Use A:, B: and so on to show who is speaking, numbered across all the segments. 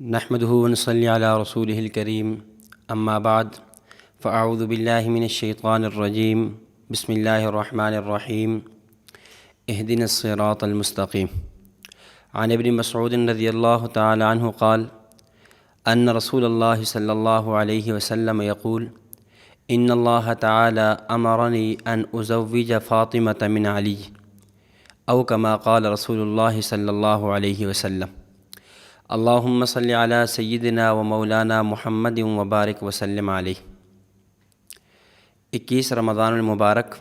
A: نحمده ونصلي على رسوله الكريم اما بعد فاعوذ بالله من الشيطان الرجيم بسم الله الرحمن الرحيم اهدنا الصراط المستقيم عن ابن مسعود رضي الله تعالى عنه قال ان رسول الله صلى الله عليه وسلم يقول ان الله تعالى امرني ان ازوج فاطمة من علي او كما قال رسول الله صلى الله عليه وسلم اللہم صلی علی سیدنا و مولانا محمد وبارک وسلم علیہ۔ 21 رمضان المبارک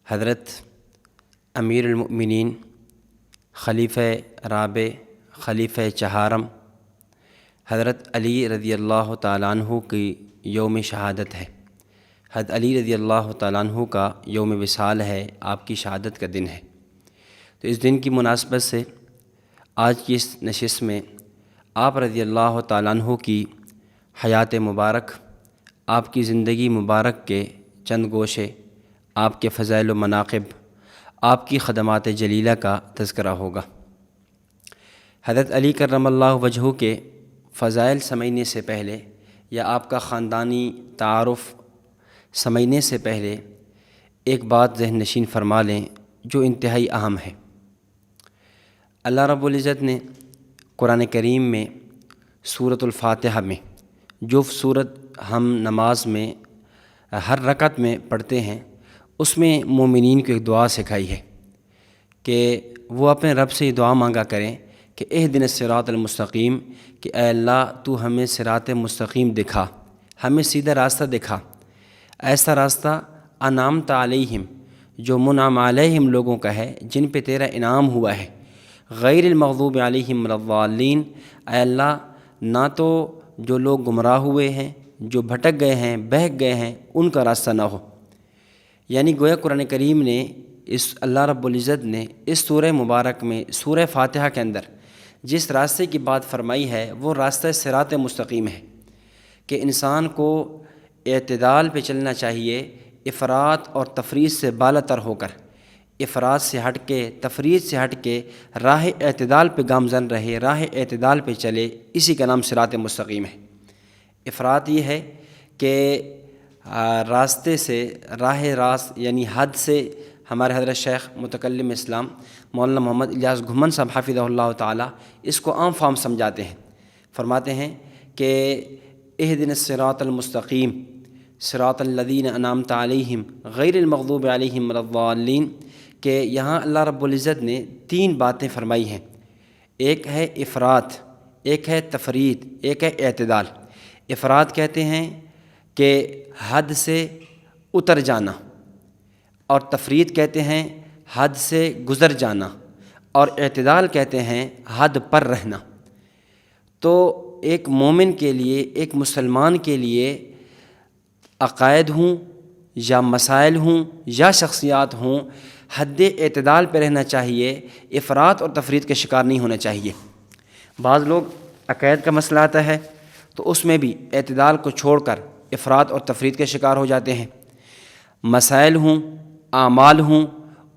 A: حضرت امیر المؤمنین خلیفہ رابع خلیفہ چہارم حضرت علی رضی اللہ تعالیٰ عنہ کی یوم شہادت ہے۔ حضرت علی رضی اللہ تعالیٰ عنہ کا یوم وصال ہے، آپ کی شہادت کا دن ہے۔ تو اس دن کی مناسبت سے آج کی اس نشست میں آپ رضی اللہ تعالیٰ عنہ کی حیات مبارک، آپ کی زندگی مبارک کے چند گوشے، آپ کے فضائل و مناقب، آپ کی خدمات جلیلہ کا تذکرہ ہوگا۔ حضرت علی کرم اللہ وجہہ کے فضائل سمجھنے سے پہلے یا آپ کا خاندانی تعارف سمجھنے سے پہلے ایک بات ذہن نشین فرما لیں جو انتہائی اہم ہے۔ اللہ رب العزت نے قرآن کریم میں سورۃ الفاتحہ میں، جو سورت ہم نماز میں ہر رکعت میں پڑھتے ہیں، اس میں مومنین کو ایک دعا سکھائی ہے کہ وہ اپنے رب سے یہ دعا مانگا کریں کہ اہدنا الصراط المستقیم، کہ اے اللہ تو ہمیں صراط مستقیم دکھا، ہمیں سیدھا راستہ دکھا، ایسا راستہ انعمت علیہم، جو منعم علیہم لوگوں کا ہے، جن پہ تیرا انعام ہوا ہے، غیر المغضوب علیہم ولا الضالین، اے اللہ نہ تو جو لوگ گمراہ ہوئے ہیں، جو بھٹک گئے ہیں، بہک گئے ہیں، ان کا راستہ نہ ہو۔ یعنی گویا قرآن کریم نے اللہ رب العزت نے اس سورہ مبارک میں سورہ فاتحہ کے اندر جس راستے کی بات فرمائی ہے وہ راستہ صراط مستقیم ہے، کہ انسان کو اعتدال پہ چلنا چاہیے، افراط اور تفریط سے بالا تر ہو کر، افراط سے ہٹ کے، تفریط سے ہٹ کے راہ اعتدال پہ گامزن رہے، راہ اعتدال پہ چلے، اسی کا نام صراط مستقیم ہے۔ افراط یہ ہے کہ راستے سے، راہ راست یعنی حد سے، ہمارے حضرت شیخ متکلم اسلام مولانا محمد الیاس گھمن صاحب حفظہ اللہ تعالی اس کو عام فہم سمجھاتے ہیں، فرماتے ہیں کہ اہدنا الصراط المستقیم صراط الذین انعمت علیہم غیر المغضوب علیہم ولا الضالین، کہ یہاں اللہ رب العزت نے 3 باتیں فرمائی ہیں، ایک ہے افراط، ایک ہے تفریط، ایک ہے اعتدال۔ افراط کہتے ہیں کہ حد سے اتر جانا، اور تفریط کہتے ہیں حد سے گزر جانا، اور اعتدال کہتے ہیں حد پر رہنا۔ تو ایک مومن کے لیے، ایک مسلمان کے لیے عقائد ہوں یا مسائل ہوں یا شخصیات ہوں، حد اعتدال پہ رہنا چاہیے، افراط اور تفریط کے شکار نہیں ہونا چاہیے۔ بعض لوگ عقائد کا مسئلہ آتا ہے تو اس میں بھی اعتدال کو چھوڑ کر افراط اور تفریط کے شکار ہو جاتے ہیں، مسائل ہوں، اعمال ہوں،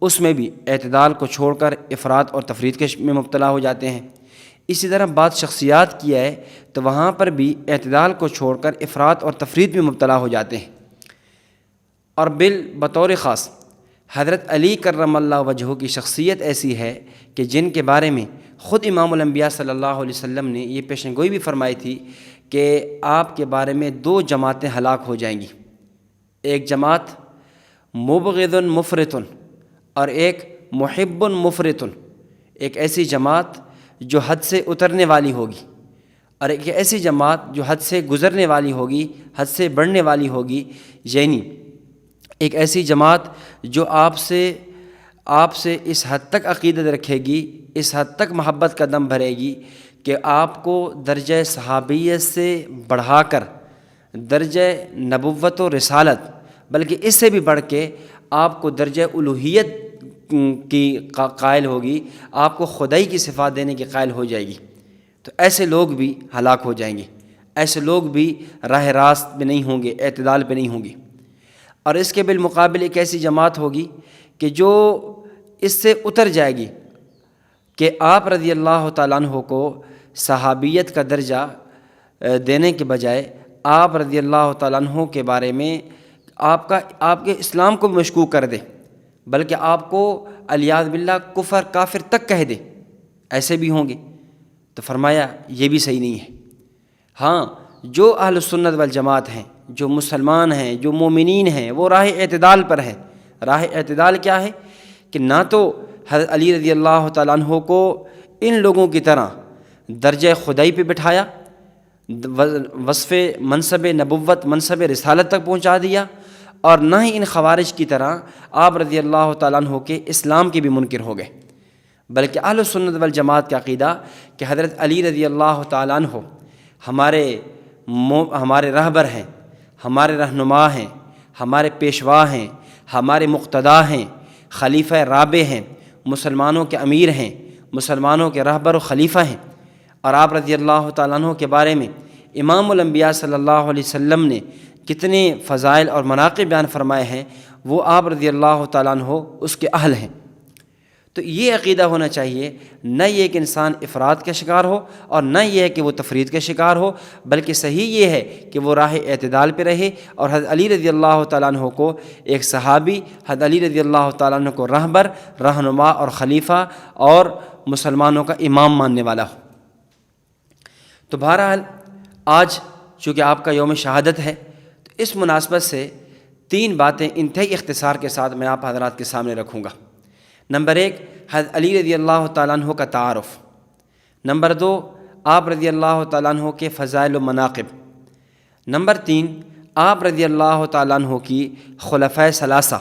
A: اس میں بھی اعتدال کو چھوڑ کر افراط اور تفریط کے میں مبتلا ہو جاتے ہیں۔ اسی طرح بات شخصیات کی ہے تو وہاں پر بھی اعتدال کو چھوڑ کر افراط اور تفریط میں مبتلا ہو جاتے ہیں۔ اور بطور خاص حضرت علی کرم اللہ وجہہ کی شخصیت ایسی ہے کہ جن کے بارے میں خود امام الانبیاء صلی اللہ علیہ وسلم نے یہ پیشن گوئی بھی فرمائی تھی کہ آپ کے بارے میں 2 جماعتیں ہلاک ہو جائیں گی، ایک جماعت مبغض مفرط اور ایک محب مفرط، ایک ایسی جماعت جو حد سے اترنے والی ہوگی، اور ایک ایسی جماعت جو حد سے گزرنے والی ہوگی، حد سے بڑھنے والی ہوگی، یعنی ایک ایسی جماعت جو آپ سے اس حد تک عقیدت رکھے گی، اس حد تک محبت کا دم بھرے گی کہ آپ کو درجہ صحابیت سے بڑھا کر درجہ نبوت و رسالت، بلکہ اس سے بھی بڑھ کے آپ کو درجہ الوہیت کی قائل ہوگی، آپ کو خدائی کی صفات دینے کی قائل ہو جائے گی۔ تو ایسے لوگ بھی ہلاک ہو جائیں گے، ایسے لوگ بھی راہ راست پہ نہیں ہوں گے، اعتدال پہ نہیں ہوں گے۔ اور اس کے بالمقابل ایک ایسی جماعت ہوگی کہ جو اس سے اتر جائے گی کہ آپ رضی اللہ تعالیٰ عنہ کو صحابیت کا درجہ دینے کے بجائے آپ رضی اللہ تعالیٰ عنہ کے بارے میں آپ کے اسلام کو بھی مشکوک کر دے، بلکہ آپ کو علیاذ باللہ کفر کافر تک کہہ دے، ایسے بھی ہوں گے۔ تو فرمایا یہ بھی صحیح نہیں ہے۔ ہاں، جو اہل سنت والجماعت ہیں، جو مسلمان ہیں، جو مومنین ہیں، وہ راہ اعتدال پر ہیں۔ راہ اعتدال کیا ہے؟ کہ نہ تو حضرت علی رضی اللہ تعالیٰ عنہ کو ان لوگوں کی طرح درجہ خدائی پہ بٹھایا، وصف منصب نبوت، منصب رسالت تک پہنچا دیا، اور نہ ہی ان خوارج کی طرح آپ رضی اللہ تعالیٰ عنہ کے اسلام کے بھی منکر ہو گئے، بلکہ اہل سنت والجماعت کا عقیدہ کہ حضرت علی رضی اللہ تعالیٰ عنہ ہمارے رہبر ہیں، ہمارے رہنما ہیں، ہمارے پیشوا ہیں، ہمارے مقتدا ہیں، خلیفہ رابع ہیں، مسلمانوں کے امیر ہیں، مسلمانوں کے رہبر و خلیفہ ہیں۔ اور آپ رضی اللہ تعالیٰ عنہ کے بارے میں امام الانبیاء صلی اللہ علیہ وسلم نے کتنے فضائل اور مناقب بیان فرمائے ہیں، وہ آپ رضی اللہ تعالیٰ عنہ اس کے اہل ہیں۔ تو یہ عقیدہ ہونا چاہیے، نہ یہ کہ انسان افراد کا شکار ہو، اور نہ یہ ہے کہ وہ تفرید کا شکار ہو، بلکہ صحیح یہ ہے کہ وہ راہ اعتدال پہ رہے، اور حضرت علی رضی اللہ تعالیٰ عنہ کو ایک صحابی، حضرت علی رضی اللہ تعالیٰ عنہ کو رہبر، رہنما اور خلیفہ اور مسلمانوں کا امام ماننے والا ہو۔ تو بہرحال آج چونکہ آپ کا یوم شہادت ہے، تو اس مناسبت سے 3 باتیں انتہائی اختصار کے ساتھ میں آپ حضرات کے سامنے رکھوں گا۔ نمبر 1، حضرت علی رضی اللہ تعالیٰ عنہ کا تعارف۔ نمبر 2، آپ رضی اللہ تعالیٰ عنہ کے فضائل و مناقب۔ نمبر 3، آپ رضی اللہ تعالیٰ عنہ کی خلفائے ثلاثہ،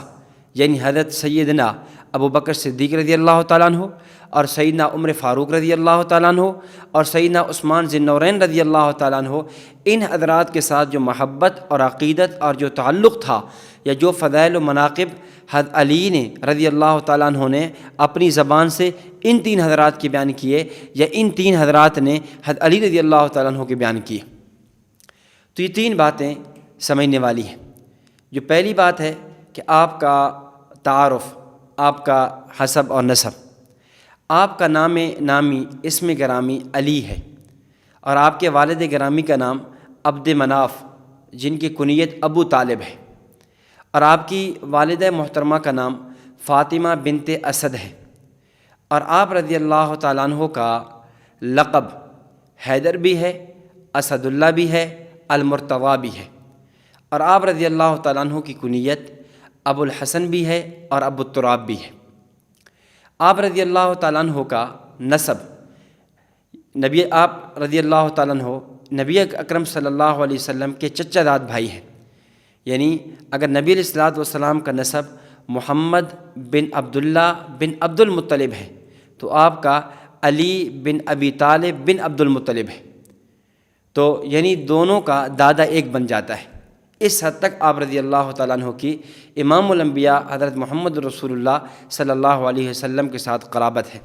A: یعنی حضرت سیدنا ابو بکر صدیق رضی اللہ تعالیٰ عنہ، اور سیدنا عمر فاروق رضی اللہ تعالیٰ عنہ، اور سیدنا عثمان ذی النورین رضی اللہ تعالیٰ عنہ، ان حضرات کے ساتھ جو محبت اور عقیدت اور جو تعلق تھا، یا جو فضائل و مناقب حضرت علی نے رضی اللہ تعالیٰ عنہ نے اپنی زبان سے ان 3 حضرات کے بیان کیے، یا ان 3 حضرات نے حضرت علی رضی اللہ تعالیٰ عنہ کے بیان کیے۔ تو یہ 3 باتیں سمجھنے والی ہیں۔ جو پہلی بات ہے کہ آپ کا تعارف، آپ کا حسب اور نسب۔ آپ کا نامی اسم گرامی علی ہے، اور آپ کے والد گرامی کا نام عبد مناف، جن کی کنیت ابو طالب ہے، اور آپ کی والدہ محترمہ کا نام فاطمہ بنت اسد ہے، اور آپ رضی اللہ تعالیٰ عنہ کا لقب حیدر بھی ہے، اسد اللہ بھی ہے، المرتضیٰ بھی ہے، اور آپ رضی اللہ تعالیٰ عنہ کی کنیت ابو الحسن بھی ہے اور ابو التراب بھی ہے۔ آپ رضی اللہ تعالیٰ عنہ کا نسب، آپ رضی اللہ تعالیٰ عنہ نبی اکرم صلی اللہ علیہ وسلم کے چچا داد بھائی ہیں، یعنی اگر نبی علیہ الصلوۃ والسلام کا نسب محمد بن عبداللہ بن عبد المطلب ہے، تو آپ کا علی بن ابی طالب بن عبد المطلب ہے، تو یعنی دونوں کا دادا ایک بن جاتا ہے۔ اس حد تک آپ رضی اللہ تعالیٰ عنہ کی امام الانبیاء حضرت محمد رسول اللہ صلی اللہ علیہ وسلم کے ساتھ قرابت ہے۔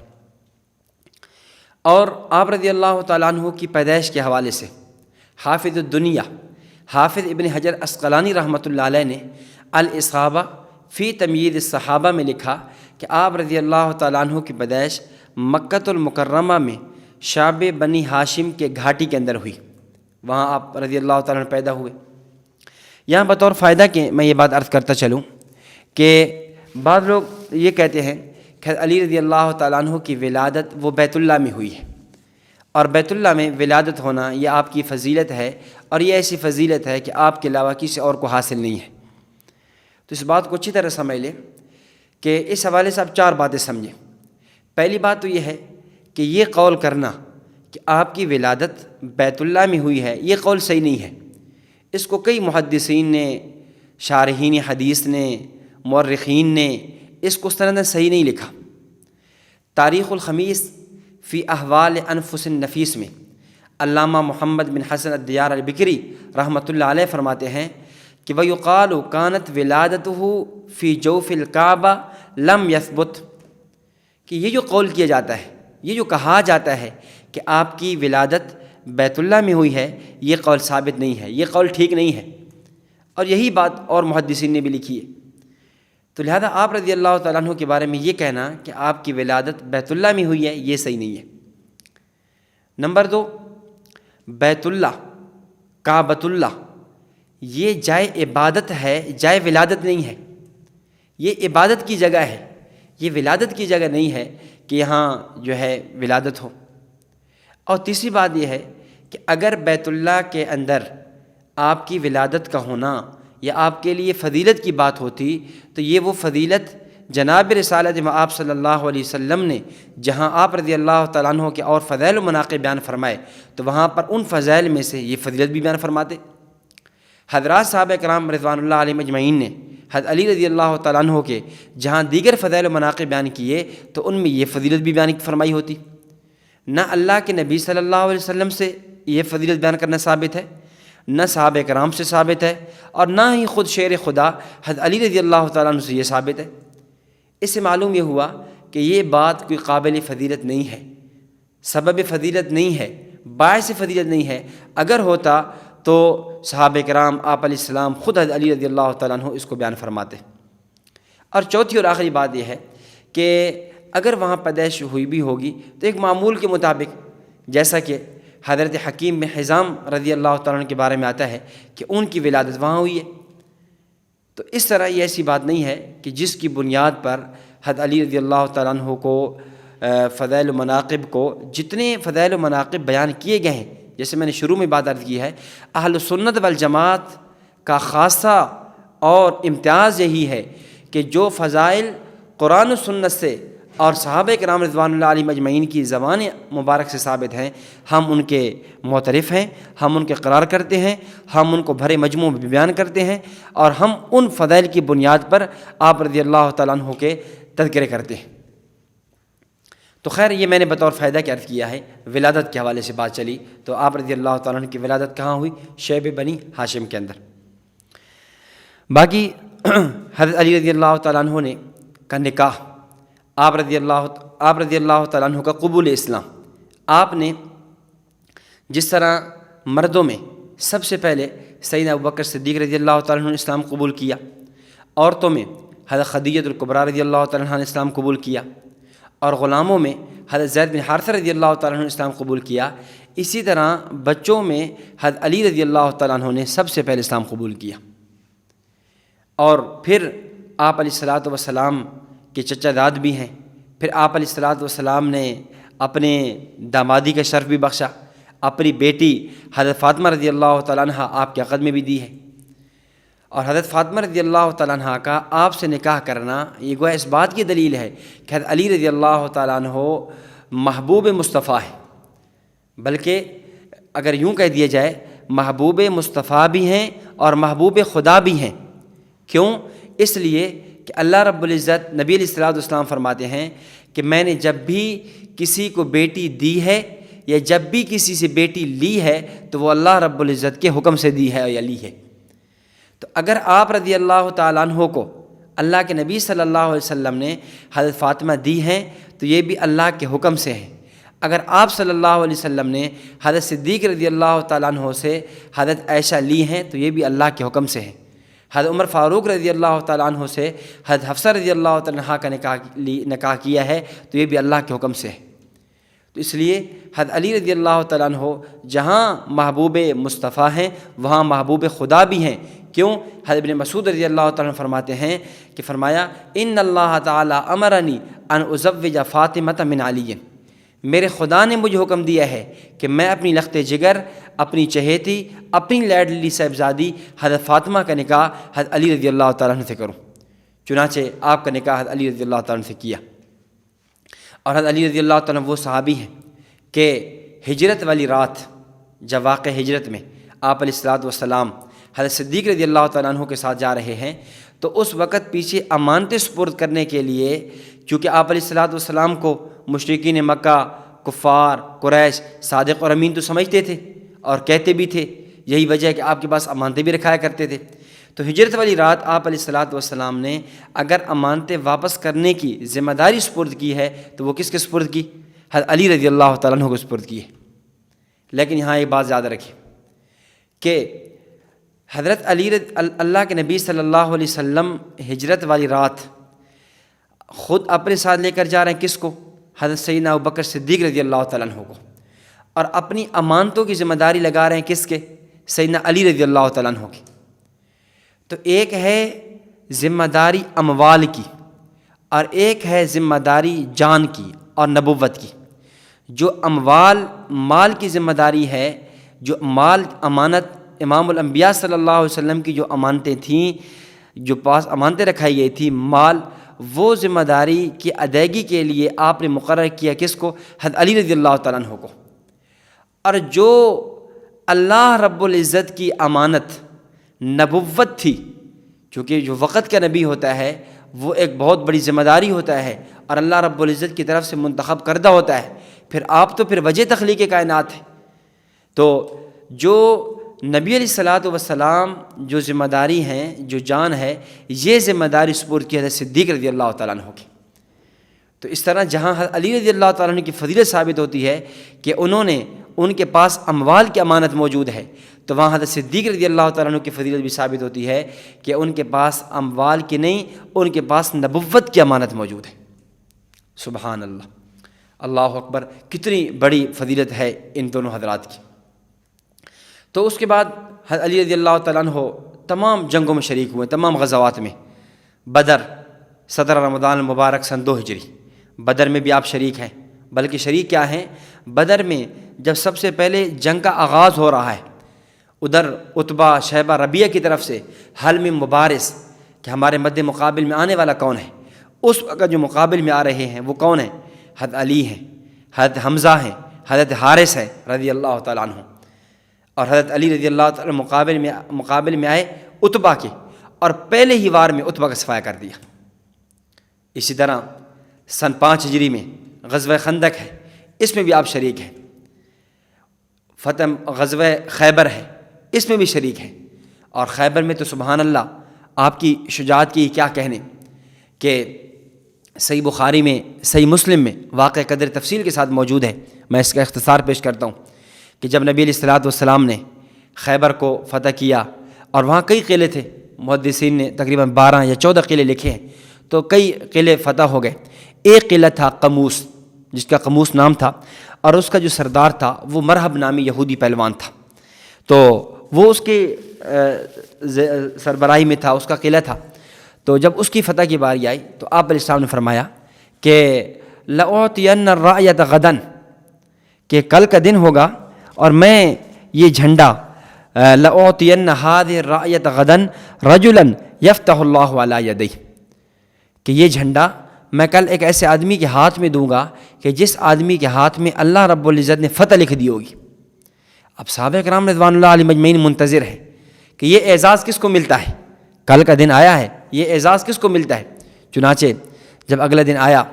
A: اور آپ رضی اللہ تعالیٰ عنہ کی پیدائش کے حوالے سے حافظ الدنیا حافظ ابن حجر عسقلانی رحمۃ اللہ علیہ نے الاصابہ فی تمییز الصحابہ میں لکھا کہ آپ رضی اللہ تعالیٰ عنہ کی پیدائش مکۃ المکرمہ میں شعب بنی ہاشم کے گھاٹی کے اندر ہوئی، وہاں آپ رضی اللہ تعالیٰ عنہ پیدا ہوئے۔ یہاں بطور فائدہ کہ میں یہ بات عرض کرتا چلوں کہ بعض لوگ یہ کہتے ہیں کہ علی رضی اللہ تعالیٰ عنہ کی ولادت وہ بیت اللہ میں ہوئی ہے، اور بیت اللہ میں ولادت ہونا یہ آپ کی فضیلت ہے، اور یہ ایسی فضیلت ہے کہ آپ کے علاوہ کسی اور کو حاصل نہیں ہے۔ تو اس بات کو اچھی طرح سمجھ لیں کہ اس حوالے سے آپ 4 باتیں سمجھیں۔ پہلی بات تو یہ ہے کہ یہ قول کرنا کہ آپ کی ولادت بیت اللہ میں ہوئی ہے، یہ قول صحیح نہیں ہے۔ اس کو کئی محدثین نے، شارحین حدیث نے، مورخین نے اس کو سند صحیح نہیں لکھا۔ تاریخ الخمیس فی احوال انفس النفیس میں علامہ محمد بن حسن الدیار البکری رحمۃ اللہ علیہ فرماتے ہیں کہ وَيُقَالُ كَانَتْ وِلَادَتُهُ فِي جَوْفِ الْكَعْبَةِ لَمْ يَثْبُتْ، کہ یہ جو قول کیا جاتا ہے، یہ جو کہا جاتا ہے کہ آپ کی ولادت بیت اللہ میں ہوئی ہے، یہ قول ثابت نہیں ہے، یہ قول ٹھیک نہیں ہے، اور یہی بات اور محدثین نے بھی لکھی ہے۔ تو لہذا آپ رضی اللہ تعالیٰ عنہ کے بارے میں یہ کہنا کہ آپ کی ولادت بیت اللہ میں ہوئی ہے، یہ صحیح نہیں ہے۔ نمبر 2، بیت اللہ، کعبۃ اللہ، یہ جائے عبادت ہے، جائے ولادت نہیں ہے۔ یہ عبادت کی جگہ ہے، یہ ولادت کی جگہ نہیں ہے کہ یہاں جو ہے ولادت ہو۔ اور تیسری بات یہ ہے کہ اگر بیت اللہ کے اندر آپ کی ولادت کا ہونا یا آپ کے لیے فضیلت کی بات ہوتی تو یہ وہ فضیلت جناب رسالت مآب صلی اللہ علیہ وسلم نے جہاں آپ رضی اللہ تعالیٰ عنہ کے اور فضائل و مناقب بیان فرمائے تو وہاں پر ان فضائل میں سے یہ فضیلت بھی بیان فرماتے۔ حضرات صحابہ کرام رضوان اللہ علیہم اجمعین نے حضرت علی رضی اللہ تعالیٰ عنہ کے جہاں دیگر فضائل و مناقب بیان کیے تو ان میں یہ فضیلت بھی بیان فرمائی ہوتی۔ نہ اللہ کے نبی صلی اللہ علیہ وسلم سے یہ فضیلت بیان کرنا ثابت ہے، نہ صحابہ کرام سے ثابت ہے، اور نہ ہی خود شیر خدا حضرت علی رضی اللہ تعالیٰ عنہ سے یہ ثابت ہے۔ اس سے معلوم یہ ہوا کہ یہ بات کوئی قابل فضیلت نہیں ہے، سبب فضیلت نہیں ہے، باعث فضیلت نہیں ہے۔ اگر ہوتا تو صحابہ کرام، آپ علیہ السلام، خود حضرت علی رضی اللہ تعالیٰ عنہ اس کو بیان فرماتے۔ اور چوتھی اور آخری بات یہ ہے کہ اگر وہاں پیدائش ہوئی بھی ہوگی تو ایک معمول کے مطابق، جیسا کہ حضرت حکیم بن حزام رضی اللہ تعالیٰ عنہ کے بارے میں آتا ہے کہ ان کی ولادت وہاں ہوئی ہے۔ تو اس طرح یہ ایسی بات نہیں ہے کہ جس کی بنیاد پر حضرت علی رضی اللہ تعالیٰ عنہ کو فضائل و مناقب کو جتنے فضائل و مناقب بیان کیے گئے ہیں، جیسے میں نے شروع میں بات عرض کی ہے، اہل سنت والجماعت کا خاصہ اور امتیاز یہی ہے کہ جو فضائل قرآن و سنت سے اور صحابہ کرام رضوان اللہ علیہم اجمعین کی زبان مبارک سے ثابت ہیں، ہم ان کے معترف ہیں، ہم ان کے قرار کرتے ہیں، ہم ان کو بھرے مجموع میں بیان کرتے ہیں، اور ہم ان فضائل کی بنیاد پر آپ رضی اللہ تعالیٰ عنہ کے تذکرے کرتے ہیں۔ تو خیر، یہ میں نے بطور فائدہ کے عرض کیا ہے۔ ولادت کے حوالے سے بات چلی تو آپ رضی اللہ تعالیٰ عنہ کی ولادت کہاں ہوئی؟ شیب بنی ہاشم کے اندر۔ باقی حضرت علی رضی اللہ تعالیٰ عنہ نے کا نکاح، آپ رضی اللہ تعالیٰ عنہ کا قبول اسلام، آپ نے جس طرح مردوں میں سب سے پہلے سیدنا ابوبکر صدیق رضی اللہ تعالیٰ عنہ نے اسلام قبول کیا، عورتوں میں حضرت خدیجہ الکبریٰ رضی اللہ تعالیٰ عنہ نے اسلام قبول کیا، اور غلاموں میں حضرت زید بن حارثہ رضی اللہ تعالیٰ عنہ نے اسلام قبول کیا، اسی طرح بچوں میں حضرت علی رضی اللہ تعالیٰ عنہ نے سب سے پہلے اسلام قبول کیا۔ اور پھر آپ علیہ الصلاۃ والسلام کے چچا داد بھی ہیں، پھر آپ علیہ الصلاۃ والسلام نے اپنے دامادی کا شرف بھی بخشا، اپنی بیٹی حضرت فاطمہ رضی اللہ تعالیٰ عنہ آپ کے عقد میں بھی دی ہے۔ اور حضرت فاطمہ رضی اللہ تعالیٰ عنہ کا آپ سے نکاح کرنا یہ گویا اس بات کی دلیل ہے کہ حضرت علی رضی اللہ تعالیٰ عنہ محبوب مصطفیٰ ہے، بلکہ اگر یوں کہہ دیا جائے محبوب مصطفیٰ بھی ہیں اور محبوب خدا بھی ہیں۔ کیوں؟ اس لیے کہ اللہ رب العزت، نبی علیہ الصلوٰۃ والسلام فرماتے ہیں کہ میں نے جب بھی کسی کو بیٹی دی ہے یا جب بھی کسی سے بیٹی لی ہے تو وہ اللہ رب العزت کے حکم سے دی ہے یا لی ہے۔ تو اگر آپ رضی اللہ تعالیٰ عنہ کو اللہ کے نبی صلی اللہ علیہ وسلم نے حضرت فاطمہ دی ہیں تو یہ بھی اللہ کے حکم سے ہے۔ اگر آپ صلی اللہ علیہ وسلم نے حضرت صدیق رضی اللہ تعالیٰ عنہ سے حضرت عائشہ لی ہیں تو یہ بھی اللہ کے حکم سے ہے۔ حضرت عمر فاروق رضی اللہ تعالیٰ عنہ سے حضرت حفصہ رضی اللہ تعالیٰ عنہ کا نکاح کیا ہے تو یہ بھی اللہ کے حکم سے ہے۔ تو اس لیے حضرت علی رضی اللہ تعالیٰ عنہ جہاں محبوب مصطفیٰ ہیں وہاں محبوب خدا بھی ہیں۔ کیوں؟ حضرت ابن مسعود رضی اللہ تعالیٰ عنہ فرماتے ہیں کہ فرمایا ان اللہ تعالیٰ امرنی ان ازوج فاطمہ من علی، میرے خدا نے مجھے حکم دیا ہے کہ میں اپنی لخت جگر، اپنی چہیتی، اپنی لاڈلی صاحبزادی حضرت فاطمہ کا نکاح حضرت علی رضی اللہ تعالیٰ عنہ سے کروں۔ چنانچہ آپ کا نکاح حضرت علی رضی اللہ تعالیٰ عنہ سے کیا۔ اور حضرت علی رضی اللہ تعالیٰ عنہ وہ صحابی ہیں کہ ہجرت والی رات جب واقع ہجرت میں آپ علیہ الصلوٰۃ والسلام حضرت صدیق رضی اللہ تعالیٰ عنہ کے ساتھ جا رہے ہیں تو اس وقت پیچھے امانتیں سپرد کرنے کے لیے، چونکہ آپ علیہ الصلوٰۃ والسلام کو مشرکین مکہ، کفار، قریش صادق اور امین تو سمجھتے تھے اور کہتے بھی تھے، یہی وجہ ہے کہ آپ کے پاس امانتیں بھی رکھایا کرتے تھے۔ تو ہجرت والی رات آپ علیہ الصلوٰۃ والسلام نے اگر امانتیں واپس کرنے کی ذمہ داری سپرد کی ہے تو وہ کس کے سپرد کی؟ حضرت علی رضی اللہ تعالیٰ عنہ کو سپرد کی ہے۔ لیکن یہاں ایک بات یاد رکھیں کہ حضرت اللہ کے نبی صلی اللہ علیہ وسلم ہجرت والی رات خود اپنے ساتھ لے کر جا رہے ہیں کس کو؟ حضرت سیدنا ابوبکر صدیق رضی اللہ تعالیٰ عنہ کو، اور اپنی امانتوں کی ذمہ داری لگا رہے ہیں کس کے؟ سیدنا علی رضی اللہ تعالیٰ عنہ کی۔ تو ایک ہے ذمہ داری اموال کی اور ایک ہے ذمہ داری جان کی اور نبوت کی۔ جو مال کی ذمہ داری ہے، جو مال امانت امام الانبیاء صلی اللہ علیہ وسلم کی جو امانتیں تھیں، جو پاس امانتیں رکھائی گئی تھی مال، وہ ذمہ داری کی ادائیگی کے لیے آپ نے مقرر کیا کس کو؟ حضرت علی رضی اللہ تعالیٰ عنہ کو۔ اور جو اللہ رب العزت کی امانت نبوت تھی، چونکہ جو وقت کا نبی ہوتا ہے وہ ایک بہت بڑی ذمہ داری ہوتا ہے اور اللہ رب العزت کی طرف سے منتخب کردہ ہوتا ہے، پھر وجہ تخلیق کائنات ہے۔ تو جو نبی علیہ الصلاۃ والسلام جو ذمہ داری ہیں، جو جان ہے، یہ ذمہ داری سپرد کی حضرت صدیق رضی اللہ تعالیٰ عنہ کی۔ تو اس طرح جہاں حضرت علی رضی اللہ تعالیٰ عنہ کی فضیلت ثابت ہوتی ہے کہ ان کے پاس اموال کی امانت موجود ہے، تو وہاں حضرت صدیق رضی اللہ تعالیٰ عنہ کی فضیلت بھی ثابت ہوتی ہے کہ ان کے پاس اموال کی نہیں، ان کے پاس نبوت کی امانت موجود ہے۔ سبحان اللہ، اللہ اکبر، کتنی بڑی فضیلت ہے ان دونوں حضرات کی۔ تو اس کے بعد حضرت علی رضی اللہ تعالیٰ عنہ تمام جنگوں میں شریک ہوئے، تمام غزوات میں۔ بدر 17 رمضان المبارک سن 2 ہجری، بدر میں بھی آپ شریک ہیں، بلکہ شریک کیا ہیں؟ بدر میں جب سب سے پہلے جنگ کا آغاز ہو رہا ہے، ادھر عتبہ شیبہ ربیعہ کی طرف سے حل میں مبارز کہ ہمارے مد مقابل میں آنے والا کون ہے، اس وقت جو مقابل میں آ رہے ہیں وہ کون ہیں؟ حضرت علی ہیں، حضرت حمزہ ہیں، حضرت حارث ہیں رضی اللہ تعالیٰ عنہ۔ اور حضرت علی رضی اللہ تعالیٰ مقابل میں آئے عتبہ کے، اور پہلے ہی وار میں عتبہ کا صفایا کر دیا۔ اسی طرح سن 5 ہجری میں غزوہ خندق ہے، اس میں بھی آپ شریک ہیں۔ فتح غزوہ خیبر ہے، اس میں بھی شریک ہیں۔ اور خیبر میں تو سبحان اللہ آپ کی شجاعت کی کیا کہنے کہ صحیح بخاری میں، صحیح مسلم میں واقع قدر تفصیل کے ساتھ موجود ہے۔ میں اس کا اختصار پیش کرتا ہوں کہ جب نبی علیہ الصلوۃ والسلام نے خیبر کو فتح کیا، اور وہاں کئی قلعے تھے، محدثین نے تقریباً 12 یا 14 قلعے لکھے ہیں، تو کئی قلعے فتح ہو گئے۔ ایک قلعہ تھا قموس، جس کا قموس نام تھا، اور اس کا جو سردار تھا وہ مرحب نامی یہودی پہلوان تھا، تو وہ اس کے سربراہی میں تھا، اس کا قلعہ تھا۔ تو جب اس کی فتح کی باری آئی تو آپ علیہ السلام نے فرمایا کہ لَأُعْطِيَنَّ الرَّايَةَ غَدًا، کہ کل کا دن ہوگا اور میں یہ جھنڈا لَأُعْطِيَنَّ هَذِهِ الرَّايَةَ غَدًا رَجُلًا يَفْتَحُ اللَّهُ عَلَى يَدَيْهِ، کہ یہ جھنڈا میں کل ایک ایسے آدمی کے ہاتھ میں دوں گا کہ جس آدمی کے ہاتھ میں اللہ رب العزت نے فتح لکھ دی ہوگی۔ اب صحابہ کرام رضوان اللہ علیہم اجمعین منتظر ہے کہ یہ اعزاز کس کو ملتا ہے، کل کا دن آیا ہے، یہ اعزاز کس کو ملتا ہے۔ چنانچہ جب اگلا دن آیا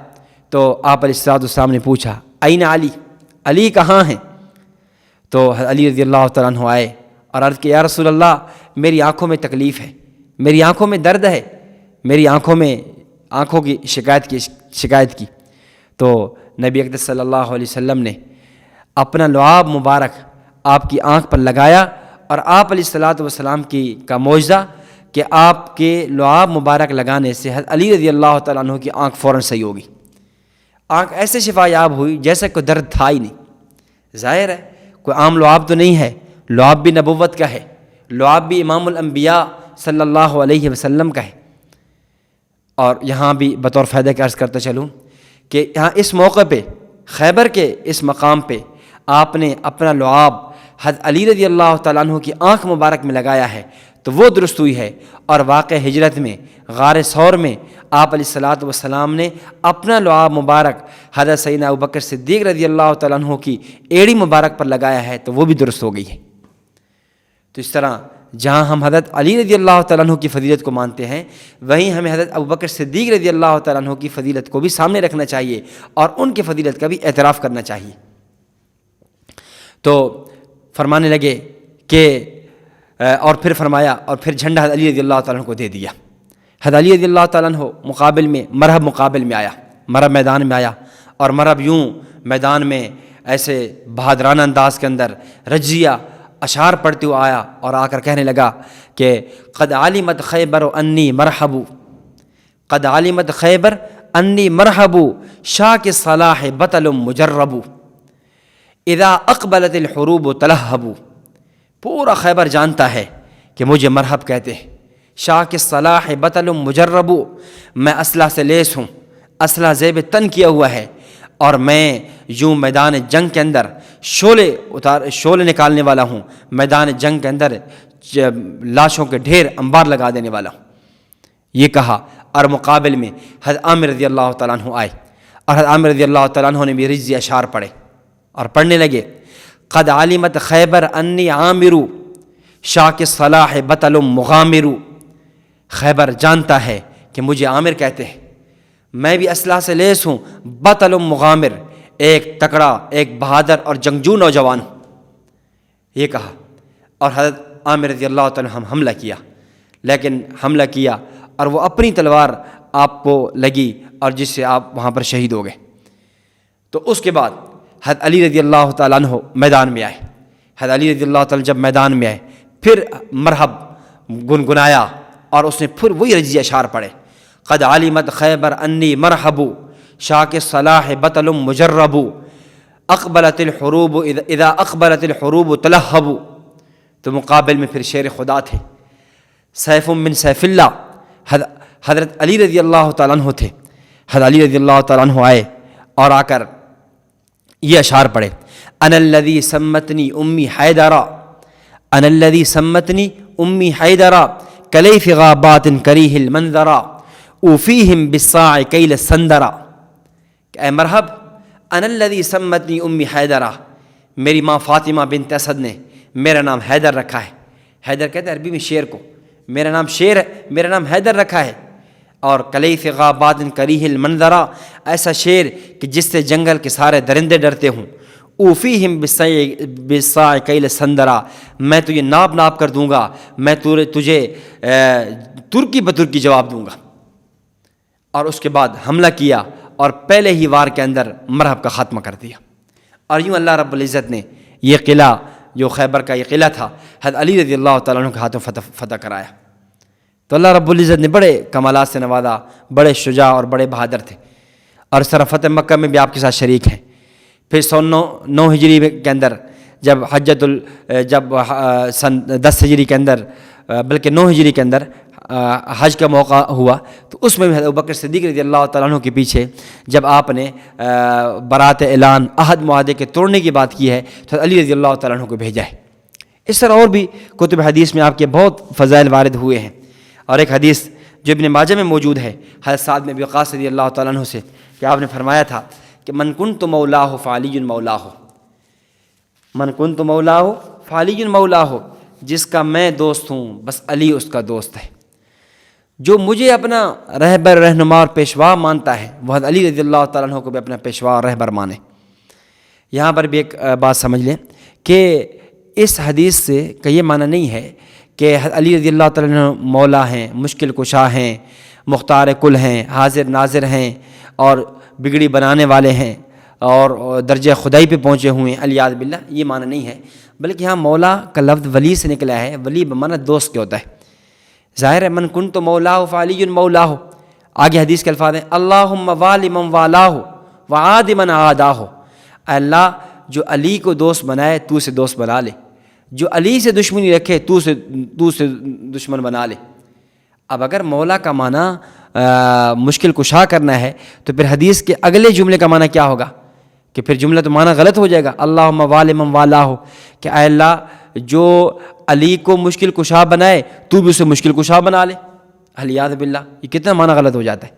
A: تو آپ علیہ السلام نے پوچھا این علی، علی کہاں ہیں؟ تو علی رضی اللہ تعالیٰ عنہ آئے اور عرض کیا یا رسول اللہ، میری آنکھوں میں تکلیف ہے، میری آنکھوں میں درد ہے، میری آنکھوں کی شکایت کی۔ تو نبی اقدس صلی اللہ علیہ وسلم نے اپنا لعاب مبارک آپ کی آنکھ پر لگایا، اور آپ علیہ الصلوۃ والسلام کا معجزہ کہ آپ کے لعاب مبارک لگانے سے حضرت علی رضی اللہ تعالیٰ عنہ کی آنکھ فوراً صحیح ہوگی۔ آنکھ ایسے شفا یاب ہوئی جیسے کوئی درد تھا ہی نہیں۔ ظاہر ہے کوئی عام لعاب تو نہیں ہے، لعاب بھی نبوت کا ہے، لعاب بھی امام الانبیاء صلی اللہ علیہ وسلم کا ہے۔ اور یہاں بھی بطور فائدہ کا عرض کرتا چلوں کہ یہاں اس موقع پہ، خیبر کے اس مقام پہ، آپ نے اپنا لعاب حضرت علی رضی اللہ تعالیٰ عنہ کی آنکھ مبارک میں لگایا ہے، تو وہ درست ہوئی ہے۔ اور واقع ہجرت میں غار ثور میں آپ علیہ الصلوۃ والسلام نے اپنا لعاب مبارک حضرت سیدنا ابوبکر صدیق رضی اللہ تعالیٰ عنہ کی ایڑی مبارک پر لگایا ہے، تو وہ بھی درست ہو گئی ہے۔ تو اس طرح جہاں ہم حضرت علی رضی اللہ تعالیٰ عنہ کی فضیلت کو مانتے ہیں، وہیں ہمیں حضرت ابوبکر صدیق رضی اللہ تعالیٰ عنہ کی فضیلت کو بھی سامنے رکھنا چاہیے اور ان کی فضیلت کا بھی اعتراف کرنا چاہیے۔ تو فرمانے لگے کہ اور پھر فرمایا، اور پھر جھنڈا حضرت علی رضی اللہ تعالیٰ عنہ کو دے دیا۔ حضرت علی رضی اللہ تعالیٰ عنہ مقابل میں مقابل میں آیا، میدان میں آیا، اور یوں میدان میں ایسے بہادرانہ انداز کے اندر رجزیہ اشعار پڑھتے ہوئے آیا، اور آ کر کہنے لگا کہ قد علمت خیبر انی مرحبو، قد علمت خیبر انی مرحبو، شاہ کے صلاح بطل مجربو۔ اذا اقبلت الحروب تلہبوا، پورا خیبر جانتا ہے کہ مجھے مرحب کہتے ہیں۔ شاک الصلاح بطل مجرب، میں اسلحہ سے لیس ہوں، اسلحہ زیب تن کیا ہوا ہے، اور میں یوں میدان جنگ کے اندر شعلے نکالنے والا ہوں، میدان جنگ کے اندر لاشوں کے ڈھیر انبار لگا دینے والا ہوں۔ یہ کہا، اور مقابل میں حضرت عامر رضی اللہ تعالیٰ عنہ آئے، اور حضرت عامر رضی اللہ تعالیٰ عنہ نے بھی رجزی اشعار پڑھے اور پڑھنے لگے، قد علمت خیبر انی عامر شاک الصلاح بطل مغامر۔ خیبر جانتا ہے کہ مجھے عامر کہتے ہیں، میں بھی اسلحہ سے لیس ہوں، بطل مغامر، ایک تکڑا، ایک بہادر اور جنگجو نوجوان ہوں۔ یہ کہا، اور حضرت عامر رضی اللہ تعالیٰ عنہ حملہ کیا، لیکن حملہ کیا اور وہ اپنی تلوار آپ کو لگی اور جس سے آپ وہاں پر شہید ہو گئے۔ تو اس کے بعد حضرت علی رضی اللہ تعالیٰ عنہ میدان میں آئے۔ حضرت علی رضی اللہ تعالیٰ جب میدان میں آئے، پھر مرحب گنگنایا اور اس نے پھر وہی رجزی اشعار پڑھے، قد علمت خیبر انی مرحب شاک الصلاح بطل مجرب، اقبلت الحروب اذا اقبلت الحروب تلہب۔ تو مقابل میں پھر شیر خدا تھے، سیف من سیف اللہ، حضرت علی رضی اللہ تعالیٰ عنہ تھے۔ حضرت علی رضی اللہ تعالیٰ عنہ آئے اور آ کر یہ اشعار پڑھے، انا الذی سمتنی امی حیدرا، انا الذی سمتنی امی حیدرا کلیف غابات کریہ المنظرا اوفیہم بالصاع کیل السندرا۔ کہ اے مرحب، انا الذی سمتنی امی حیدرا، میری ماں فاطمہ بنت اسد نے میرا نام حیدر رکھا ہے۔ حیدر کہتے ہیں عربی میں شیر کو، میرا نام شیر ہے، میرا نام حیدر رکھا ہے۔ اور کلیف غابات کریہ المنظرا، ایسا شیر کہ جس سے جنگل کے سارے درندے ڈرتے ہوں۔ اوفیہم بالصاع کیل السندرا، میں تجھے ناپ ناپ کر دوں گا، میں تجھے ترکی بترکی جواب دوں گا۔ اور اس کے بعد حملہ کیا اور پہلے ہی وار کے اندر مرحب کا خاتمہ کر دیا۔ اور یوں اللہ رب العزت نے یہ قلعہ، جو خیبر کا یہ قلعہ تھا، حضرت علی رضی اللہ تعالیٰ عنہ کے ہاتھوں فتح کرایا۔ تو اللہ رب العزت نے بڑے کمالات سے نوازا، بڑے شجاع اور بڑے بہادر تھے، اور اس طرح فتح مکہ میں بھی آپ کے ساتھ شریک ہیں۔ پھر 109 ہجری کے اندر جب جب سن 10 ہجری کے اندر، بلکہ 9 ہجری کے اندر حج کا موقع ہوا، تو اس میں بھی حضرت ابوبکر صدیق رضی اللہ تعالیٰ عنہ کے پیچھے جب آپ نے برات اعلان عہد معاہدے کے توڑنے کی بات کی ہے، تو علی رضی اللہ تعالیٰ عنہ کو بھیجا ہے۔ اس طرح اور بھی کتب حدیث میں آپ کے بہت فضائل وارد ہوئے ہیں۔ اور ایک حدیث جو ابن ماجہ میں موجود ہے حضرت سعد بن ابی وقاص رضی اللہ تعالیٰ عنہ سے، کہ آپ نے فرمایا تھا کہ من کنت مولاہ فعلی مولاہ، من کنت مولاہ فعلی مولاہ، جس کا میں دوست ہوں بس علی اس کا دوست ہے۔ جو مجھے اپنا رہبر، رہنما اور پیشوا مانتا ہے، وہ حضرت علی رضی اللہ تعالیٰ عنہ کو بھی اپنا پیشوا اور رہبر مانے۔ یہاں پر بھی ایک بات سمجھ لیں کہ اس حدیث سے کا یہ معنی نہیں ہے کہ حضرت علی رضی اللہ تعالیٰ عنہ مولا ہیں، مشکل کشا ہیں، مختار کل ہیں، حاضر ناظر ہیں، اور بگڑی بنانے والے ہیں، اور درجہ خدائی پہ پہنچے ہوئے ہیں، الیاذ باللہ، یہ معنی نہیں ہے۔ بلکہ یہاں مولا کا لفظ ولی سے نکلا ہے، ولی بمعنی دوست کے ہوتا ہے۔ ظاہر ہے من کنت مولاہ فعلی مولاہ، آگے حدیث کے الفاظ ہیں اللہم والی من والاہ وعاد من عاداہ، اے اللہ جو علی کو دوست بنائے تو اسے دوست بنا لے، جو علی سے دشمنی رکھے تو سے دشمن بنا لے۔ اب اگر مولا کا معنی مشکل کشا کرنا ہے تو پھر حدیث کے اگلے جملے کا معنی کیا ہوگا؟ کہ پھر جملہ تو معنی غلط ہو جائے گا، اللہم والی من والاہ، کہ اے اللہ جو علی کو مشکل کشا بنائے تو بھی اسے مشکل کشا بنا لے، الیاذ باللہ، یہ کتنا معنی غلط ہو جاتا ہے۔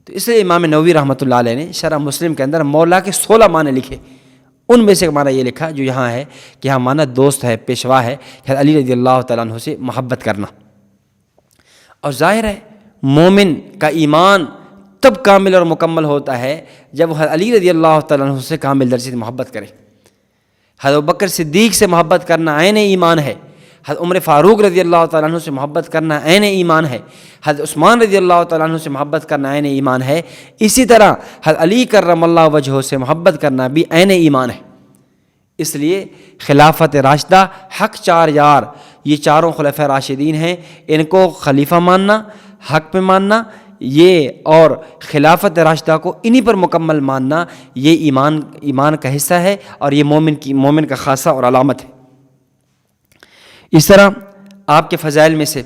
A: تو اس لیے امام نووی رحمۃ اللہ علیہ نے شرح مسلم کے اندر مولا کے 16 معنی لکھے، ان میں سے ایک معنی یہ لکھا جو یہاں ہے کہ یہاں معنی دوست ہے، پیشوا ہے، علی رضی اللہ تعالیٰ عنہ سے محبت کرنا۔ اور ظاہر ہے مومن کا ایمان تب کامل اور مکمل ہوتا ہے جب وہ علی رضی اللہ تعالیٰ عنہ سے کامل درجے سے محبت کرے۔ حضرت ابوبکر صدیق سے محبت کرنا عین ایمان ہے، حضرت عمر فاروق رضی اللہ تعالیٰ عنہ سے محبت کرنا عین ایمان ہے، حضرت عثمان رضی اللہ تعالیٰ عنہ سے محبت کرنا عین ایمان ہے، اسی طرح حضرت علی کرم اللہ وجہہ سے محبت کرنا بھی عین ایمان ہے۔ اس لیے خلافت راشدہ، حق 4 یار، یہ چاروں خلفۂ راشدین ہیں، ان کو خلیفہ ماننا، حق پہ ماننا، یہ اور خلافت راشدہ کو انہی پر مکمل ماننا، یہ ایمان کا حصہ ہے اور یہ مومن کا خاصہ اور علامت ہے۔ اس طرح آپ کے فضائل میں سے،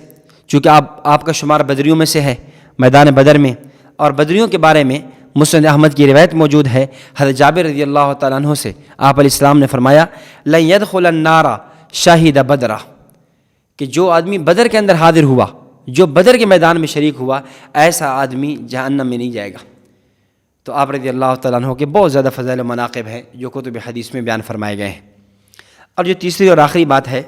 A: چونکہ آپ کا شمار بدریوں میں سے ہے میدان بدر میں، اور بدریوں کے بارے میں مسند احمد کی روایت موجود ہے حضرت جابر رضی اللہ تعالیٰ عنہ سے، آپ علیہ السلام نے فرمایا لن يدخل النار شاہد بدرہ، کہ جو آدمی بدر کے اندر حاضر ہوا، جو بدر کے میدان میں شریک ہوا، ایسا آدمی جہنم میں نہیں جائے گا۔ تو آپ رضی اللہ تعالیٰ عنہ کے بہت زیادہ فضائل و مناقب ہیں جو کتب حدیث میں بیان فرمائے گئے ہیں۔ اور جو تیسری اور آخری بات ہے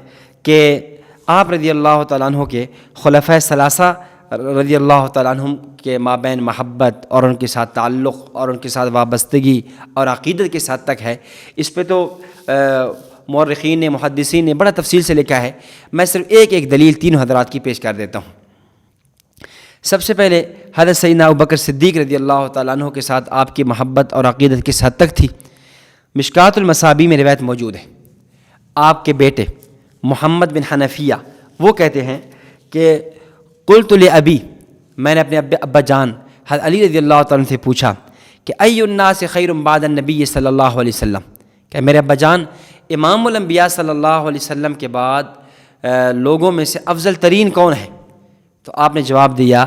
A: کہ آپ رضی اللہ تعالیٰ عنہ کے خلفۂ ثلاثہ رضی اللہ تعالیٰ عنہ کے مابین محبت اور ان کے ساتھ تعلق اور ان کے ساتھ وابستگی اور عقیدت کے ساتھ تک ہے۔ اس پہ تو مورخین نے، محدثین نے بڑا تفصیل سے لکھا ہے، میں صرف ایک دلیل تینوں حضرات کی پیش کر دیتا ہوں۔ سب سے پہلے حضرت سیدنا ابوبکر صدیق رضی اللہ تعالیٰ عنہ کے ساتھ آپ کی محبت اور عقیدت کس حد تک تھی، مشکات المصابیح میں روایت موجود ہے۔ آپ کے بیٹے محمد بن حنفیہ وہ کہتے ہیں کہ قلت لابی، میں نے اپنے ابا جان حضرت علی رضی اللہ تعالیٰ عنہ سے پوچھا کہ ای الناس خیر بعد النبی صلی اللہ علیہ وسلم، کہ میرے ابا جان امام الانبیاء صلی اللہ علیہ وسلم کے بعد لوگوں میں سے افضل ترین کون ہے؟ تو آپ نے جواب دیا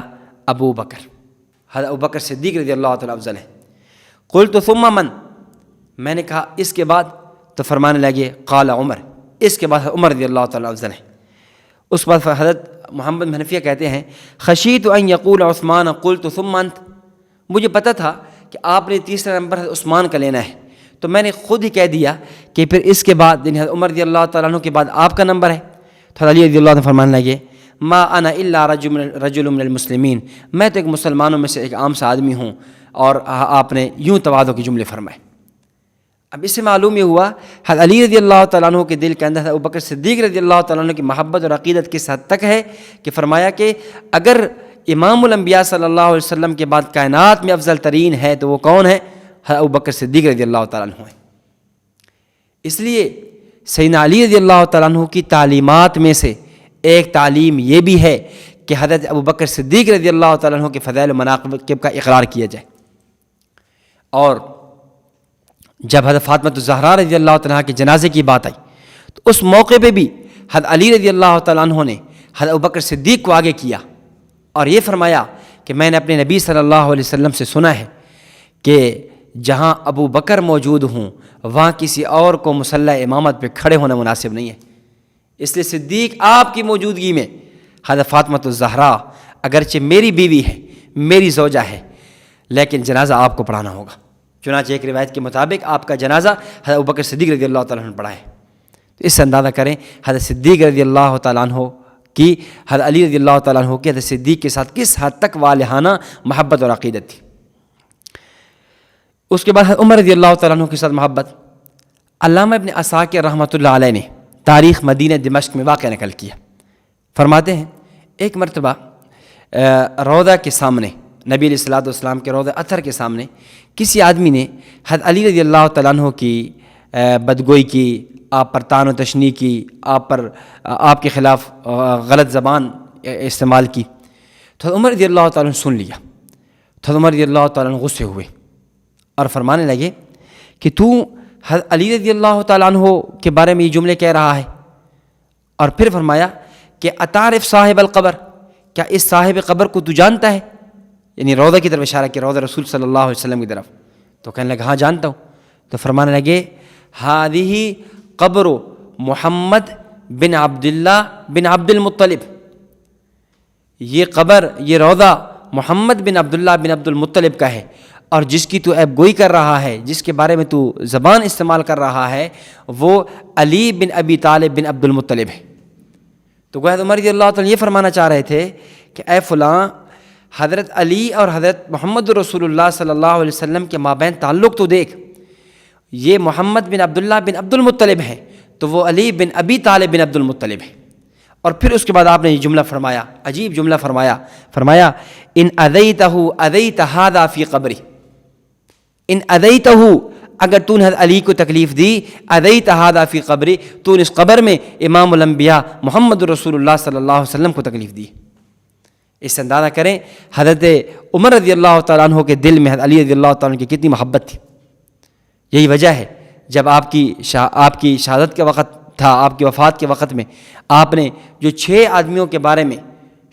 A: ابو بکر، حضرت ابوبکر صدیق رضی اللہ تعالیٰ افضل ہے۔ قلت ثم من، میں نے کہا اس کے بعد؟ تو فرمانے لگے قال عمر، اس کے بعد عمر رضی اللہ تعالیٰ افضل ہے۔ اس کے بعد حضرت محمد بن حنفیہ کہتے ہیں خشیت ان یقول عثمان قلت ثم انت، مجھے پتہ تھا کہ آپ نے تیسرا نمبر حضرت عثمان کا لینا ہے، تو میں نے خود ہی کہہ دیا کہ پھر اس کے بعد یعنی حضرت عمر رضی اللہ تعالیٰ عنہ کے بعد آپ کا نمبر ہے۔ تو حضرت علی رضی اللہ عنہ فرمانے لگے ما انا الا رجل من المسلمین، میں تو ایک مسلمانوں میں سے ایک عام سا آدمی ہوں، اور آپ نے یوں تواضع کے جملے فرمائے۔ اب اس سے معلوم یہ ہوا حضرت علی رضی اللہ تعالیٰ عنہ کے دل کے اندر ابوبکر صدیق رضی اللہ تعالیٰ عنہ کی محبت اور عقیدت کس حد تک ہے کہ فرمایا کہ اگر امام الانبیاء صلی اللہ علیہ وسلم کے بعد کائنات میں افضل ترین ہے تو وہ کون ہے؟ حضرت ابوبکر صدیق رضی اللہ تعالیٰ عنہ ہے۔ اس لیے سیدنا علی رضی اللہ تعالیٰ عنہ کی تعلیمات میں سے ایک تعلیم یہ بھی ہے کہ حضرت ابوبکر صدیق رضی اللہ تعالیٰ عنہ کے فضائل و مناقب کا اقرار کیا جائے۔ اور جب حضرت فاطمہ الزہرا رضی اللہ تعالیٰ کے جنازے کی بات آئی تو اس موقع پہ بھی حضرت علی رضی اللہ تعالیٰ عنہ نے حضرت ابوبکر صدیق کو آگے کیا اور یہ فرمایا کہ میں نے اپنے نبی صلی اللہ علیہ وسلم سے سنا ہے کہ جہاں ابو بکر موجود ہوں وہاں کسی اور کو مصلی امامت پہ کھڑے ہونا مناسب نہیں ہے، اس لیے صدیق آپ کی موجودگی میں حضرت فاطمہ الزہرا اگرچہ میری بیوی ہے، میری زوجہ ہے، لیکن جنازہ آپ کو پڑھانا ہوگا۔ چنانچہ ایک روایت کے مطابق آپ کا جنازہ حضرت ابوبکر صدیق رضی اللہ تعالیٰ عنہ نے پڑھا ہے۔ تو اس سے اندازہ کریں حضرت صدیق رضی اللہ تعالیٰ عنہ کی حضرت علی رضی اللہ تعالیٰ عنہ کی حضرت صدیق کے ساتھ کس حد تک والہانہ محبت اور عقیدت تھی۔ اس کے بعد حضرت عمر رضی اللہ تعالیٰ عنہ کے ساتھ محبت، علامہ ابن عساکر رحمۃ اللہ علیہ نے تاریخ مدینہ دمشق میں واقعہ نقل کیا، فرماتے ہیں ایک مرتبہ روضہ کے سامنے، نبی علیہ الصلوٰۃ والسلام کے روضہ اطہر کے سامنے کسی آدمی نے حضرت علی رضی اللہ تعالیٰ عنہ کی بدگوئی کی، آپ پر طعن و تشنیع کی، آپ کے خلاف غلط زبان استعمال کی۔ تو عمر رضی اللہ تعالیٰ عنہ سن لیا، تو عمر رضی اللہ تعالیٰ عنہ غصے ہوئے اور فرمانے لگے کہ تو حضرت علی رضی اللہ تعالیٰ عنہ کے بارے میں یہ جملے کہہ رہا ہے، اور پھر فرمایا کہ اتعرف صاحب القبر، کیا اس صاحب قبر کو تو جانتا ہے؟ یعنی روضہ کی طرف اشارہ کیا، روضہ رسول صلی اللہ علیہ وسلم کی طرف۔ تو کہنے لگا ہاں جانتا ہوں۔ تو فرمانے لگے ہذہ قبر محمد بن عبداللہ بن عبد المطلب، یہ قبر، یہ روضہ محمد بن عبداللہ بن عبد المطلب کا ہے، اور جس کی تو عیب گوئی کر رہا ہے، جس کے بارے میں تو زبان استعمال کر رہا ہے، وہ علی بن ابی طالب بن عبد المطلب ہے۔ تو گویا عمر رضی اللہ تعالیٰ یہ فرمانا چاہ رہے تھے کہ اے فلاں، حضرت علی اور حضرت محمد رسول اللہ صلی اللہ علیہ وسلم کے مابین تعلق تو دیکھ، یہ محمد بن عبداللہ بن عبد المطلب ہے تو وہ علی بن ابی طالب بن عبد المطلب ہے۔ اور پھر اس کے بعد آپ نے یہ جملہ فرمایا، عجیب جملہ فرمایا ان اذیتہ اذیت ھذا فی قبری، ان اذیتہ، اگر تو نے حضرت علی کو تکلیف دی، اذیت ھذا فی قبری، تو نے اس قبر میں امام الانبیاء محمد رسول اللہ صلی اللہ علیہ وسلم کو تکلیف دی۔ اس سے اندازہ کریں حضرت عمر رضی اللہ تعالیٰ عنہ کے دل میں حضرت علی رضی اللہ تعالیٰ عنہ کی کتنی محبت تھی. یہی وجہ ہے جب آپ کی شہادت کے وقت تھا، آپ کی وفات کے وقت میں آپ نے جو 6 آدمیوں کے بارے میں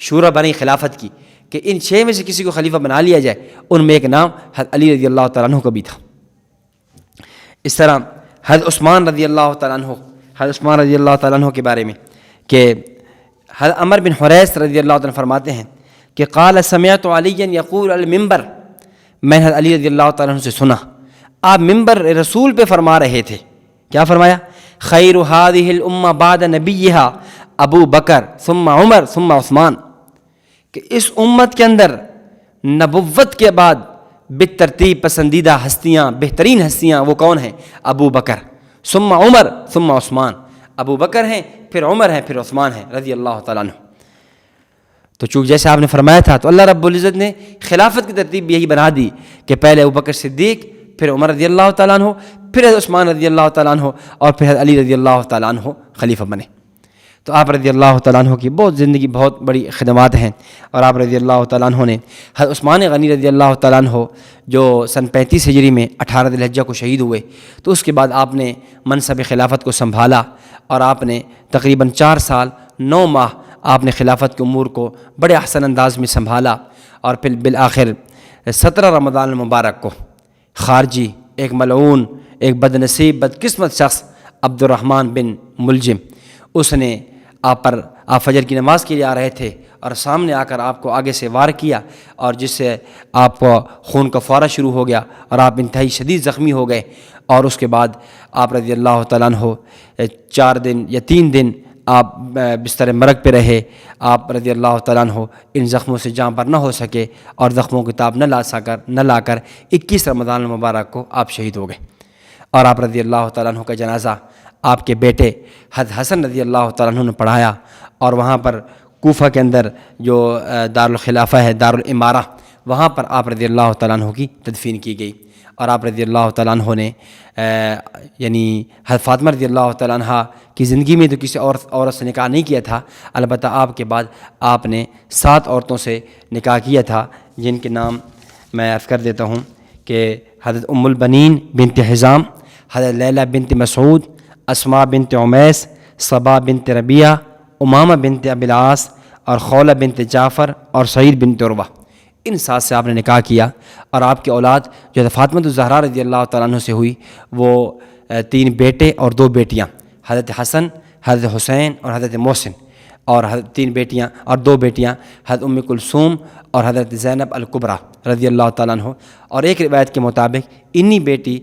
A: شورا بنی خلافت کی کہ ان 6 میں سے کسی کو خلیفہ بنا لیا جائے، ان میں ایک نام حضرت علی رضی اللہ تعالیٰ عنہ کا بھی تھا. اس طرح حضرت عثمان رضی اللہ تعالیٰ عنہ کے بارے میں کہ حضرت عمر بن حریث رضی اللہ تعالیٰ عنہ فرماتے ہیں کہ قال سمعت علیٰ یقول المنبر، میں نے حضرت علی رضی اللہ تعالیٰ عنہ سے سنا آپ ممبر رسول پہ فرما رہے تھے. کیا فرمایا؟ خیر هذه الامہ بعد نبیہا ابو بکر ثم عمر ثم عثمان، کہ اس امت کے اندر نبوت کے بعد بالترتیب پسندیدہ ہستیاں، بہترین ہستیاں وہ کون ہیں؟ ابو بکر ثم عمر ثم عثمان، ابو بکر ہیں پھر عمر ہیں پھر عثمان ہیں رضی اللہ تعالیٰ عنہ. تو چونکہ جیسے آپ نے فرمایا تھا تو اللہ رب العزت نے خلافت کی ترتیب یہی بنا دی کہ پہلے ابو بکر صدیق، پھر عمر رضی اللہ تعالیٰ عنہ، پھر عثمان رضی اللہ تعالیٰ عنہ، اور پھر علی رضی اللہ تعالیٰ عنہ خلیفہ بنے. تو آپ رضی اللہ تعالیٰ عنہ کی زندگی بہت بڑی خدمات ہیں. اور آپ رضی اللہ تعالیٰ عنہ نے حضرت عثمان غنی رضی اللہ تعالیٰ عنہ جو سن 35 ہجری میں 18 ذی الحجہ کو شہید ہوئے، تو اس کے بعد آپ نے منصب خلافت کو سنبھالا اور آپ نے تقریباً 4 سال 9 ماہ آپ نے خلافت کے امور کو بڑے احسن انداز میں سنبھالا. اور پھر بالآخر 17 رمضان المبارک کو خارجی، ایک ملعون، ایک بد نصیب بدقسمت شخص عبد الرحمن بن ملجم، اس نے آپ فجر کی نماز کے لیے آ رہے تھے اور سامنے آ کر آپ کو آگے سے وار کیا، اور جس سے آپ کو خون کا فورا شروع ہو گیا اور آپ انتہائی شدید زخمی ہو گئے. اور اس کے بعد آپ رضی اللہ تعالیٰ عنہ 4 دن یا 3 دن آپ بستر مرگ پہ رہے. آپ رضی اللہ تعالیٰ عنہ ان زخموں سے جاں پر نہ ہو سکے اور زخموں کی تاب نہ لا کر 21 رمضان المبارک کو آپ شہید ہو گئے. اور آپ رضی اللہ تعالیٰ عنہ کا جنازہ آپ کے بیٹے حضرت حسن رضی اللہ تعالیٰ عنہ نے پڑھایا، اور وہاں پر کوفہ کے اندر جو دارالخلافہ ہے، دارالامارہ، وہاں پر آپ رضی اللہ تعالیٰ عنہ کی تدفین کی گئی. اور آپ رضی اللہ تعالیٰ عنہ نے یعنی حضرت فاطمہ رضی اللہ تعالیٰ عنہ کی زندگی میں تو کسی عورت سے نکاح نہیں کیا تھا، البتہ آپ کے بعد آپ نے 7 عورتوں سے نکاح کیا تھا، جن کے نام میں عرض کر دیتا ہوں کہ حضرت ام البنین بنت حزام، حضرت لیلہ بنت مسعود، اسماء بنت عمیس، صبا بنت ربیعہ، امامہ بنت ابی العاص، اور خولہ بنت جعفر، اور سعید بنت عروہ. ان 7 سے آپ نے نکاح کیا. اور آپ کی اولاد جو حضرت فاطمہ الزہرا رضی اللہ تعالیٰ عنہ سے ہوئی، وہ 3 بیٹے اور 2 بیٹیاں، حضرت حسن، حضرت حسین اور حضرت محسن، اور 3 بیٹیاں اور 2 بیٹیاں حضرت ام کلثوم اور حضرت زینب الکبریٰ رضی اللہ تعالیٰ عنہ. اور ایک روایت کے مطابق انہی بیٹی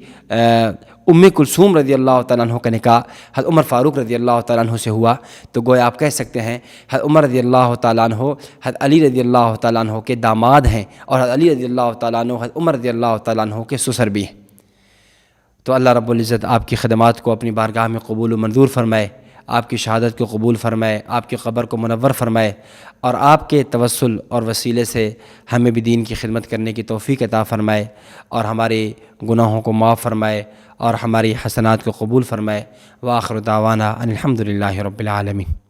A: ام کلثوم رضی اللہ تعالیٰ عنہ کا نکاح حضرت عمر فاروق رضی اللہ تعالیٰ عنہ سے ہوا. تو گویا آپ کہہ سکتے ہیں حضرت عمر رضی اللہ تعالیٰ عنہ حضرت علی رضی اللہ تعالیٰ عنہ کے داماد ہیں، اور حضرت علی رضی اللہ تعالیٰ عنہ حضرت عمر رضی اللہ تعالیٰ عنہ کے سسر بھی ہیں. تو اللہ رب العزت آپ کی خدمات کو اپنی بارگاہ میں قبول و منظور فرمائے، آپ کی شہادت کو قبول فرمائے، آپ کی قبر کو منور فرمائے، اور آپ کے توسل اور وسیلے سے ہمیں بھی دین کی خدمت کرنے کی توفیق عطا فرمائے، اور ہمارے گناہوں کو معاف فرمائے، اور ہماری حسنات کو قبول فرمائے. وآخر دعوانا ان الحمد للہ رب العالمین.